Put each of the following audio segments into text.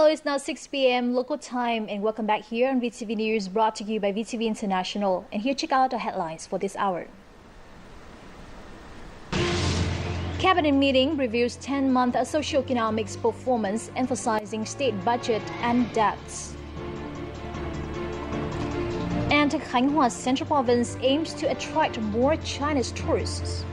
Hello, it's now 6 p.m. local time, and welcome back here on VTV News, brought to you by VTV International. And here, check out the headlines for this hour. Cabinet meeting reviews 10-month socioeconomic performance, emphasizing state budget and debts. And Khánh Hòa Central Province aims to attract more Chinese tourists.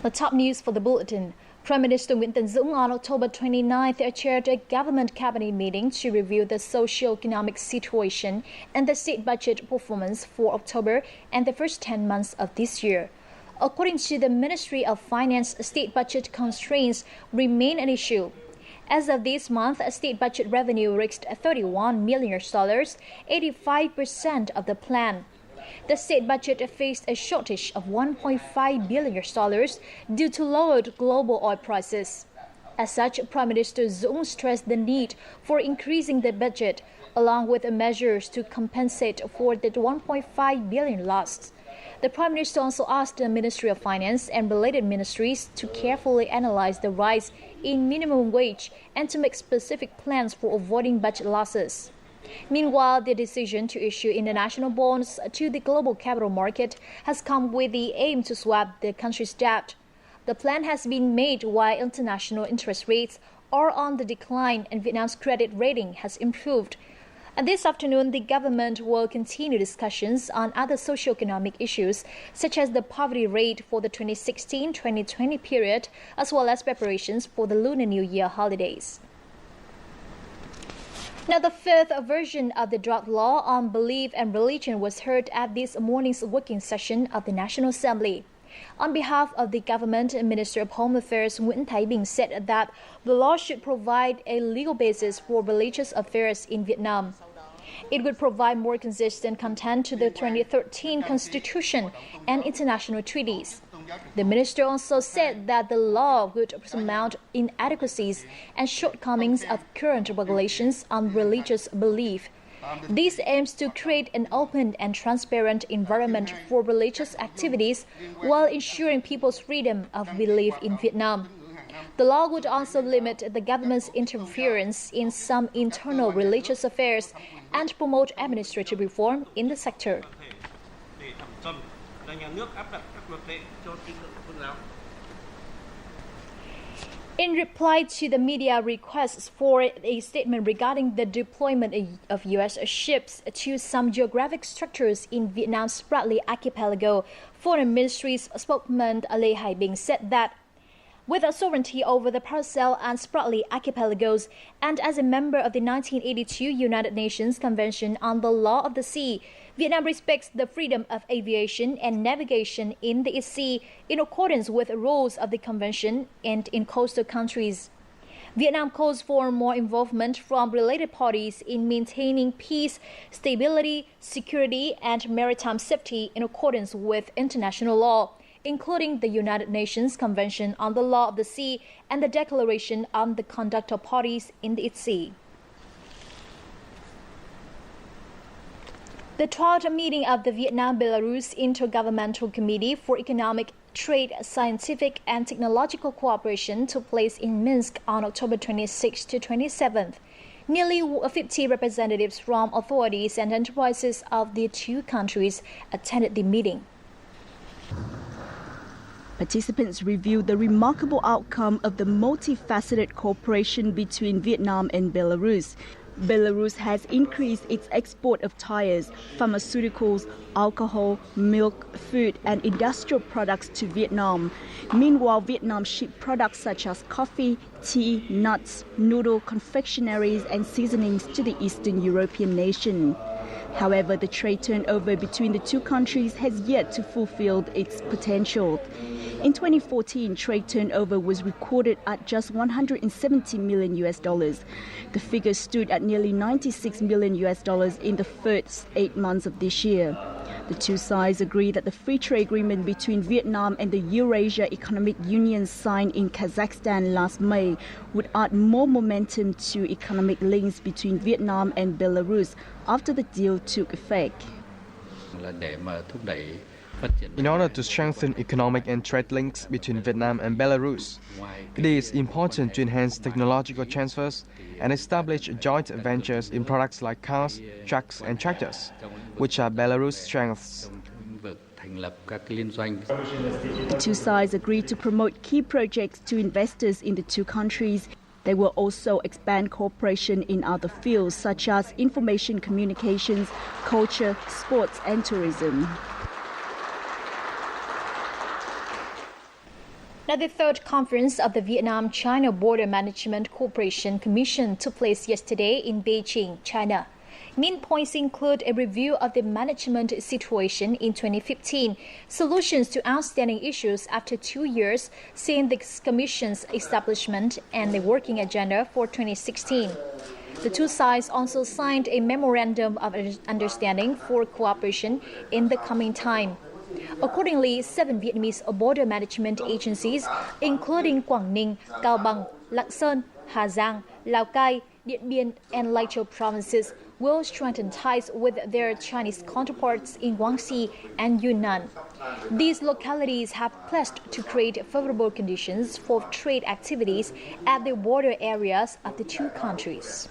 The top news for the bulletin. Prime Minister Nguyễn Tấn Dũng on October 29th chaired a government cabinet meeting to review the socio-economic situation and the state budget performance for October and the first 10 months of this year. According to the Ministry of Finance, state budget constraints remain an issue. As of this month, state budget revenue reached $31 million, 85% of the plan. The state budget faced a shortage of $1.5 billion due to lowered global oil prices. As such, Prime Minister Dũng stressed the need for increasing the budget, along with measures to compensate for the $1.5 billion lost. The Prime Minister also asked the Ministry of Finance and related ministries to carefully analyze the rise in minimum wage and to make specific plans for avoiding budget losses. Meanwhile, the decision to issue international bonds to the global capital market has come with the aim to swap the country's debt. The plan has been made while international interest rates are on the decline and Vietnam's credit rating has improved. And this afternoon, the government will continue discussions on other socio-economic issues, such as the poverty rate for the 2016-2020 period, as well as preparations for the Lunar New Year holidays. Now, the fifth version of the draft law on belief and religion was heard at this morning's working session of the National Assembly. On behalf of the government, Minister of Home Affairs Nguyễn Thái Bình said that the law should provide a legal basis for religious affairs in Vietnam. It would provide more consistent content to the 2013 Constitution and international treaties. The minister also said that the law would surmount inadequacies and shortcomings of current regulations on religious belief. This aims to create an open and transparent environment for religious activities while ensuring people's freedom of belief in Vietnam. The law would also limit the government's interference in some internal religious affairs and promote administrative reform in the sector. In reply to the media requests for a statement regarding the deployment of U.S. ships to some geographic structures in Vietnam's Spratly Archipelago, Foreign Ministry's spokesman Lê Hải Bình said that with a sovereignty over the Paracel and Spratly archipelagos, and as a member of the 1982 United Nations Convention on the Law of the Sea, Vietnam respects the freedom of aviation and navigation in the sea in accordance with the rules of the Convention and in coastal countries. Vietnam calls for more involvement from related parties in maintaining peace, stability, security, and maritime safety in accordance with international law, including the United Nations Convention on the Law of the Sea and the Declaration on the Conduct of Parties in the Sea. The 12th meeting of the Vietnam-Belarus Intergovernmental Committee for Economic, Trade, Scientific and Technological Cooperation took place in Minsk on October 26th to 27th. Nearly 50 representatives from authorities and enterprises of the two countries attended the meeting. Participants reviewed the remarkable outcome of the multifaceted cooperation between Vietnam and Belarus. Belarus has increased its export of tires, pharmaceuticals, alcohol, milk, food and industrial products to Vietnam. Meanwhile, Vietnam shipped products such as coffee, tea, nuts, noodle, confectionaries and seasonings to the Eastern European nation. However, the trade turnover between the two countries has yet to fulfill its potential. In 2014, trade turnover was recorded at just $170 million. The figure stood at nearly $96 million in the first 8 months of this year. The two sides agreed that the free trade agreement between Vietnam and the Eurasia Economic Union signed in Kazakhstan last May would add more momentum to economic links between Vietnam and Belarus after the deal took effect. In order to strengthen economic and trade links between Vietnam and Belarus, it is important to enhance technological transfers and establish joint ventures in products like cars, trucks and tractors, which are Belarus' strengths. The two sides agreed to promote key projects to investors in the two countries. They will also expand cooperation in other fields such as information communications, culture, sports and tourism. Now, the third conference of the Vietnam-China Border Management Cooperation Commission took place yesterday in Beijing, China. Main points include a review of the management situation in 2015, solutions to outstanding issues after 2 years since the Commission's establishment, and the working agenda for 2016. The two sides also signed a memorandum of understanding for cooperation in the coming time. Accordingly, 7 Vietnamese border management agencies, including Quảng Ninh, Cao Bằng, Lạng Sơn, Hà Giang, Lào Cai, Điện Biên, and Lai Châu provinces, will strengthen ties with their Chinese counterparts in Guangxi and Yunnan. These localities have pledged to create favorable conditions for trade activities at the border areas of the two countries.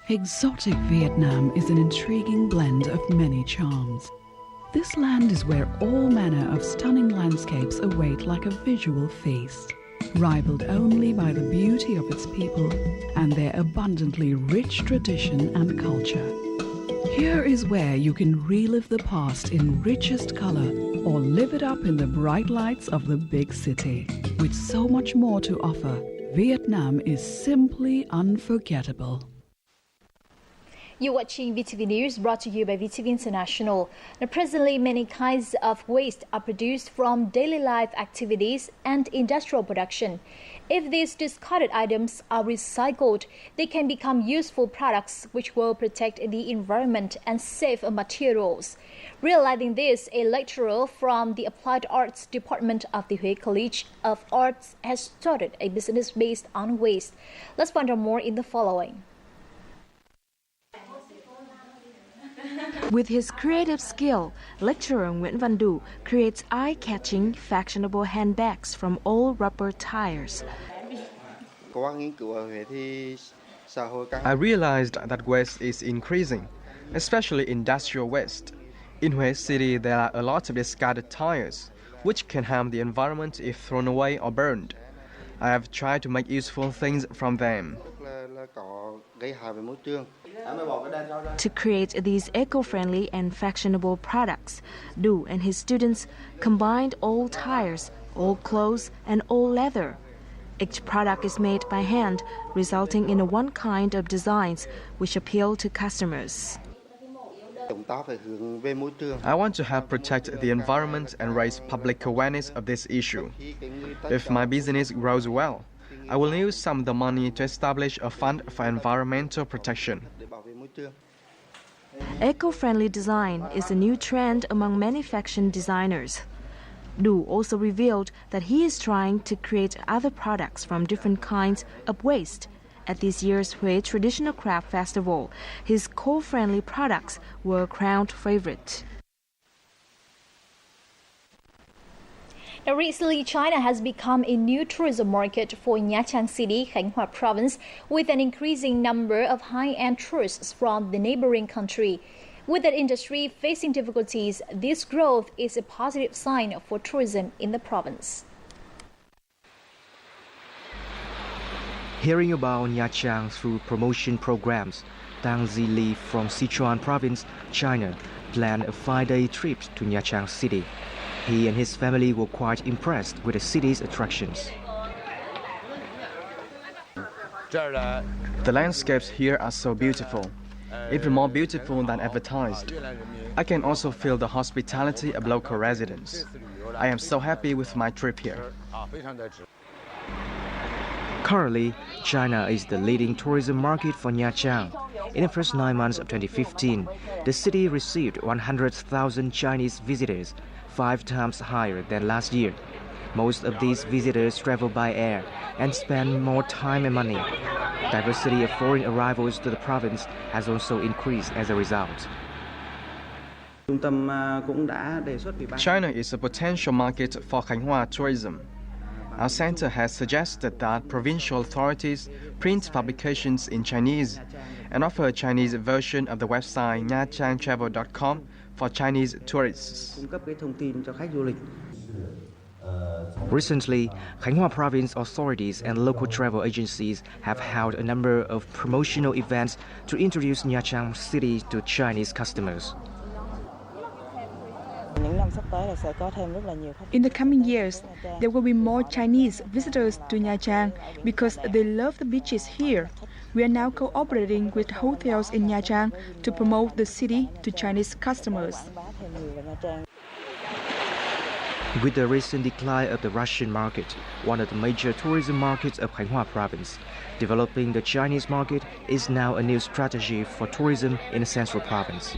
Exotic Vietnam is an intriguing blend of many charms. This land is where all manner of stunning landscapes await like a visual feast, rivaled only by the beauty of its people and their abundantly rich tradition and culture. Here is where you can relive the past in richest color or live it up in the bright lights of the big city. With so much more to offer, Vietnam is simply unforgettable. You're watching VTV News, brought to you by VTV International. Now, presently, many kinds of waste are produced from daily life activities and industrial production. If these discarded items are recycled, they can become useful products which will protect the environment and save materials. Realizing this, a lecturer from the Applied Arts Department of the Hue College of Arts has started a business based on waste. Let's find out more in the following. With his creative skill, lecturer Nguyễn Văn Đủ creates eye-catching, fashionable handbags from old rubber tires. I realized that waste is increasing, especially industrial waste. In Hue City, there are a lot of discarded tires, which can harm the environment if thrown away or burned. I have tried to make useful things from them. To create these eco-friendly and fashionable products, Du and his students combined old tires, old clothes, and old leather. Each product is made by hand, resulting in one kind of designs which appeal to customers. I want to help protect the environment and raise public awareness of this issue. If my business grows well, I will use some of the money to establish a fund for environmental protection. Eco-friendly design is a new trend among many fashion designers. Du also revealed that he is trying to create other products from different kinds of waste. At this year's Hue Traditional Craft Festival, his co-friendly products were a crowned favorite. Now, recently, China has become a new tourism market for Nha Trang City, Khánh Hòa Province, with an increasing number of high-end tourists from the neighboring country. With that industry facing difficulties, this growth is a positive sign for tourism in the province. Hearing about Nha Trang through promotion programs, Tang Zili from Sichuan Province, China, planned a 5-day trip to Nha Trang City. He and his family were quite impressed with the city's attractions. The landscapes here are so beautiful, even more beautiful than advertised. I can also feel the hospitality of local residents. I am so happy with my trip here. Currently, China is the leading tourism market for Nha Trang. In the first 9 months of 2015, the city received 100,000 Chinese visitors, 5 times higher than last year. Most of these visitors travel by air and spend more time and money. Diversity of foreign arrivals to the province has also increased as a result. China is a potential market for Khánh Hòa tourism. Our center has suggested that provincial authorities print publications in Chinese and offer a Chinese version of the website nhachangtravel.com for Chinese tourists. Recently, Khánh Hòa province authorities and local travel agencies have held a number of promotional events to introduce Nha Trang city to Chinese customers. In the coming years, there will be more Chinese visitors to Nha Trang because they love the beaches here. We are now cooperating with hotels in Nha Trang to promote the city to Chinese customers. With the recent decline of the Russian market, one of the major tourism markets of Khánh Hòa province, developing the Chinese market is now a new strategy for tourism in the central province.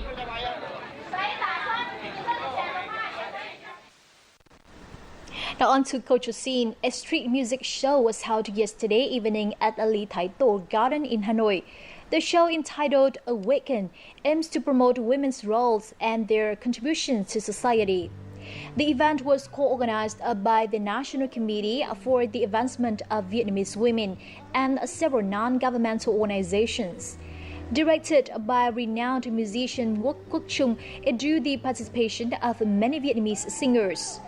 Now on to culture scene. A street music show was held yesterday evening at Lý Thái Tổ Garden in Hanoi. The show, entitled Awaken, aims to promote women's roles and their contributions to society. The event was co-organized by the National Committee for the Advancement of Vietnamese Women and several non-governmental organizations. Directed by renowned musician Quốc Trung, it drew the participation of many Vietnamese singers.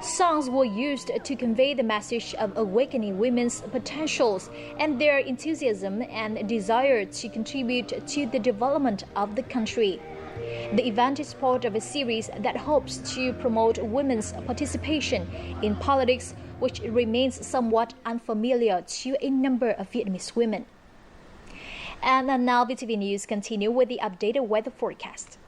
Songs were used to convey the message of awakening women's potentials and their enthusiasm and desire to contribute to the development of the country. The event is part of a series that hopes to promote women's participation in politics, which remains somewhat unfamiliar to a number of Vietnamese women. And now VTV News continue with the updated weather forecast.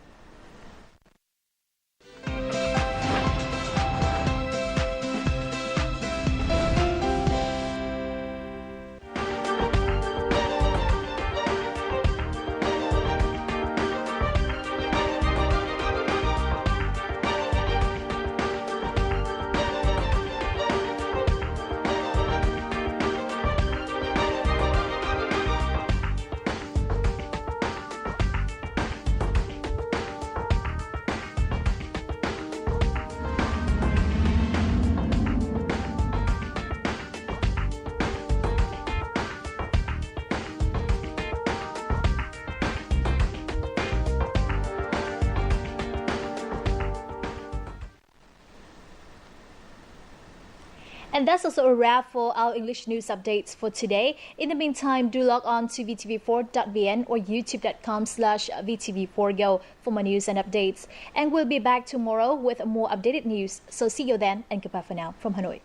And that's also a wrap for our English news updates for today. In the meantime, do log on to vtv4.vn or youtube.com/vtv4go for more news and updates. And we'll be back tomorrow with more updated news. So see you then and goodbye for now from Hanoi.